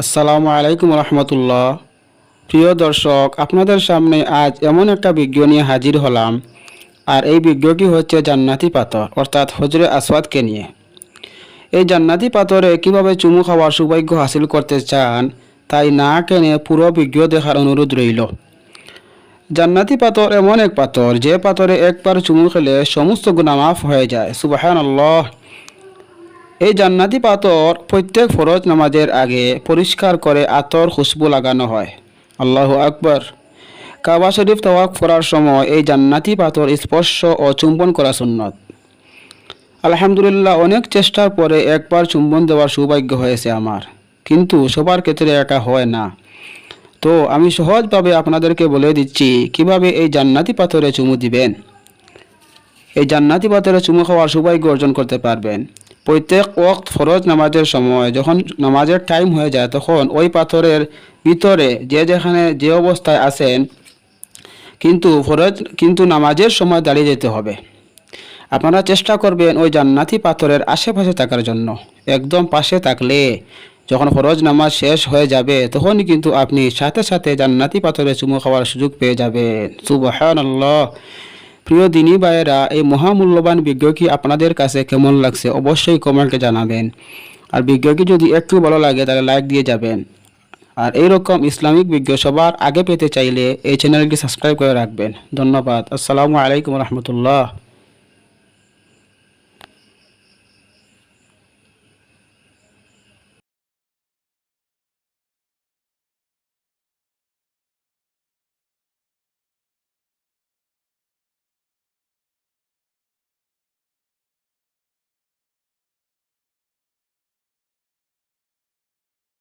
আসসালামু আলাইকুম রহমতুল্লাহ। প্রিয় দর্শক, আপনাদের সামনে আজ এমন একটা ভিডিও নিয়ে হাজির হলাম। আর এই ভিডিওটি হচ্ছে জান্নাতি পাথর অর্থাৎ হজরে আসওয়াদকে নিয়ে। এই জান্নাতি পাথরে কিভাবে চুমু খাওয়ার সৌভাগ্য হাসিল করতে চান তাই না কেনে পুরো ভিডিও দেখার অনুরোধ রইল। জান্নাতি পাথর এমন এক পাথর যে পাথরে একবার চুমু খেলে সমস্ত গুনাহ মাফ হয়ে যায়। সুবহানাল্লাহ। এই জান্নাতি পাথর প্রত্যেক ফরজ নামাজের আগে পরিষ্কার করে আতর খুশবু লাগানো হয়। আল্লাহু আকবার। কাবা শরীফ তাওয়াফ করার সময় এই জান্নাতি পাথর স্পর্শ ও চুম্বন করা সুন্নত। আলহামদুলিল্লাহ, অনেক চেষ্টার পরে একবার চুম্বন দেওয়ার সৌভাগ্য হয়েছে আমার, কিন্তু সবার ক্ষেত্রে এটা হয় না। তো আমি সহজভাবে আপনাদেরকে বলে দিচ্ছি কিভাবে এই জান্নাতি পাথরে চুমু দিবেন। এই জান্নাতি পাথরে চুমু খাওয়ার সৌভাগ্য অর্জন করতে পারবেন। প্রত্যেক ওয়াক্ত ফরজ নামাজের সময় যখন নামাজের টাইম হয়ে যায় তখন ওই পাথরের ভিতরে যেখানে যে অবস্থায় আছেন কিন্তু নামাজের সময় দাঁড়িয়ে যেতে হবে। আপনারা চেষ্টা করবেন ওই জান্নাতি পাথরের আশেপাশে থাকার জন্য। একদম পাশে থাকলে যখন ফরজ নামাজ শেষ হয়ে যাবে তখনই কিন্তু আপনি সাথে সাথে জান্নাতি পাথরে চুমু খাওয়ার সুযোগ পেয়ে যাবেন। সুবহানাল্লাহ। প্রিয় দিনী ভাইয়েরা, এই মহামূল্যবান ভিডিওটি আপনাদের কাছে কেমন লাগছে অবশ্যই কমেন্টে জানাবেন। আর ভিডিওটি যদি একটু ভালো লাগে তাহলে লাইক দিয়ে যাবেন। আর এইরকম ইসলামিক ভিডিও সবার আগে পেতে চাইলে এই চ্যানেলটি সাবস্ক্রাইব করে রাখবেন। ধন্যবাদ। আসসালামু আলাইকুম রহমতুল্লাহ।